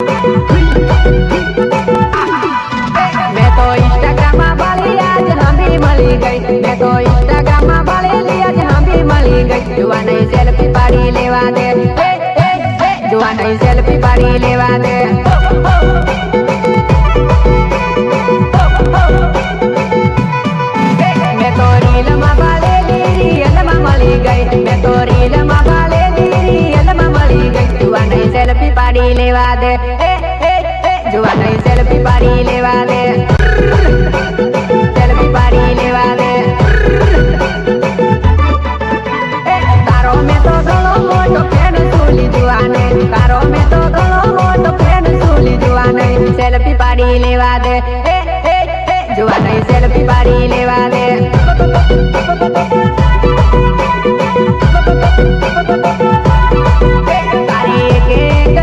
मैं तो इंस्टाग्राम में बाली आज हम भी मली गई। मैं तो इंस्टाग्राम में बाली आज हम भी मली गई। जुआ नहीं सेल्फी पाड़ी लेवा दे, जुआ नहीं सेल्फी पाड़ी लेवा दे। मैं तो रील में बाली रियल में मली गई। मैं तो रील में बाली रियल में मली गई। जुआ नहीं सेल्फी पाड़ी लेवा दे, जुआ नहीं सेल्फी पाड़ी लेवा दे, सेल्फी पाड़ी लेवा दे। तारो में तो गलो मोटो फैन सूली जुआ नहीं, तारो में तो गलो मोटो फैन सूली जुआ नहीं। सेल्फी पाड़ी लेवा दे, जुआ नहीं सेल्फी पाड़ी लेवा दे। तारी एक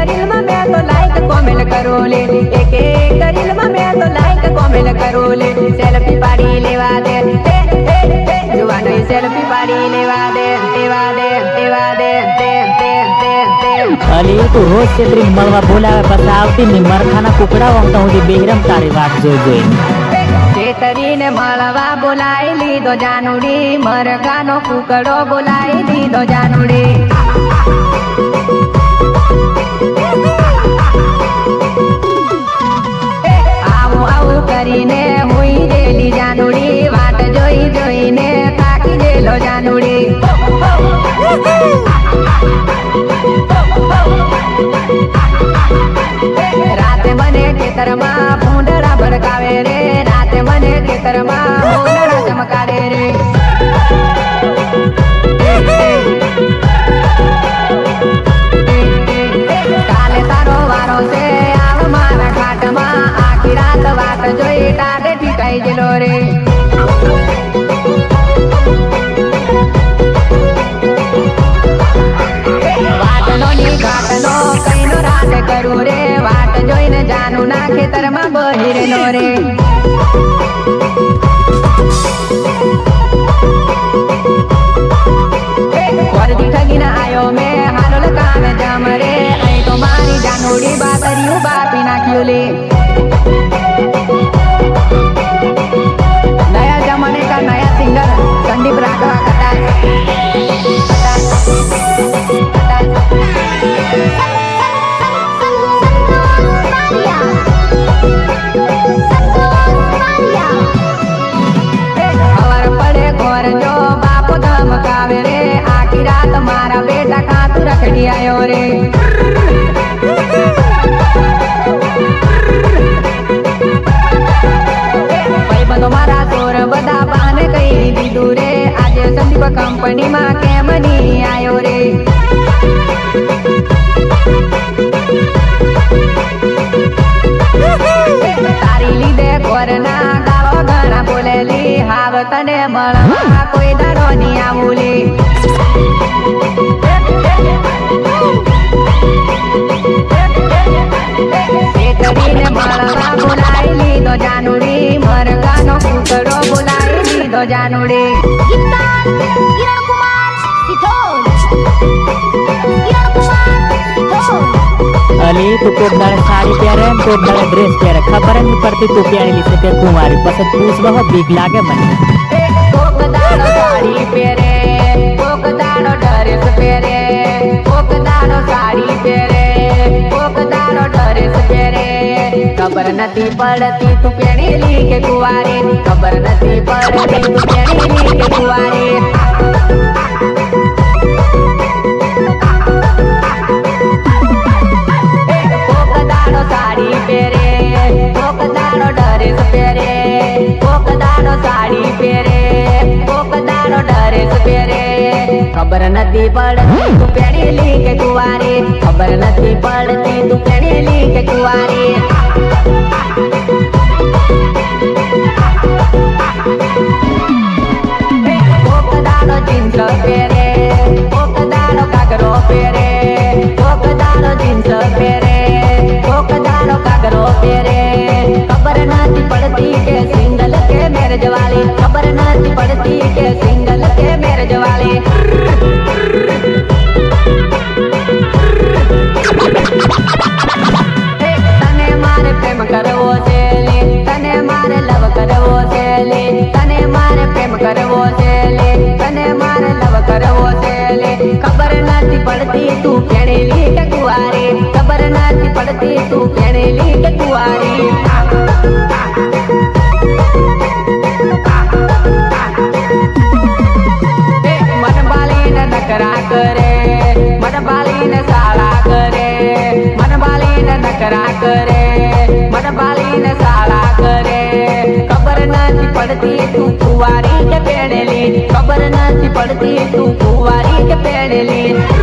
रील में मैं तो लाइक कमेंट करो ले, एक रील में मैं तो लाइक कमेंट करो ले। सेल्फी पाड़ी लेवा दे, जुआ नहीं सेल्फी पाड़ी लेवा दे, लेवा दे, लेवा दे, दे दे दे दे। अली तो रोज छेत्री મળવા બોલાવે પછી આવતી ની મરખાના કુકડા વખત સુધી બેહરમ તારી વાત જોઈ છેતરીને મળવા બોલાઈ લીધો જાનુડી, મરઘાનો કુકડો બોલાઈ દીધો જાનુડી। આવું આવું કરીને હુઈ ગયેલી જાનુડી, વાટ જોઈ જોઈને થાકી ગયેલો જાનુડી। રાતે મને ખેતરમાં ભૂંડડા ભડકાવે રે, રાતે મને ખેતરમાં ભૂંડડા ચમકાવે રે। કાલે તારો વારો છે આવ મારા ખાટમાં, આખી રાત વાટ જોઈ ટાઢે ઠીકાઈ ગયેલો રે। વાટનો ની ઘાટનો કઈનો રાતે કરું રે, વાટ જોઈને જાનું ના ખેતરમાં બહિરેલો રે। વર્દી ઠગીને આયો મેં હાલોલ કામે જમ રે, અહીં તો મારી જાનુડી બાતરિયું બાપી નાખ્યું લે। नया जमाने का नया सिंगर संदीप राघवा कटार। खबर पड़े घोर जो बाप धमकावे रे, आखी रात मारा बेटा खातू रखड़ी आयो रे। भाईबंधो मारा तोर बधा बाने कही दीधु रे, आज संदीप कंपनी में केम नी आयो रे। तारी लीधे घोरना गालो घणा बोलेली, हाव तने મળવા કોઈ દાડો ની આવુલી। છેતરીને મળવા બોલાઈ લીધો જાનુડી, મરઘાનો કુકડો બોલાઈ લીધો જાનુડી। अली तू कोक दाड़े साड़ी पहरे कोक दाड़े ड्रेस पहरे खबर नहीं पड़ती तू पहनी से के कुंवारी पसंद पूछ बहुत बीक लागे मने। कोक दाड़ो साड़ी पहरे, कोक दाड़ो ड्रेस पहरे, कोक दाड़ो साड़ी पहरे, कोक दाड़ो ड्रेस पहरे। खबर नहीं पड़ती तू पहनेली के कुंवारी, खबर नहीं पड़ती तू पहनेली के कुंवारी। कोक दाड़ो साड़ी पहरे, कोक दाड़ो ड्रेस पहरे, कोक दाड़ो साड़ी पहरे, कोक दाड़ो ड्रेस पहरे। खबर नहीं पड़ती तू पहनेली के कुंवारी, खबर नहीं पड़ती तू पहनेली के कुंवारी। कोक दाड़ो जींस पहरे, कोक दाड़ो घाघरो पहरे, कोक दाड़ो जींस पहरे, कोक दाड़ो घाघरो पहरे। खबर नहीं पड़ती के सिंगल के मैरिज वाली, खबर नहीं पड़ती के सिंगल के मैरिज वाली। તું પેણેલી કે કુંવારી ખબર નથી પડતી તું પેણેલી કે કુંવારી મન બાલીને નકરા કરે મન બાલીને સાળા કરે મન બાલીને નકરા કરે મન બાલીને સાળા કરે ખબર નથી પડતી તું કુંવારી કે પેણેલી ખબર નથી પડતી તું કુંવારી કે પેણેલી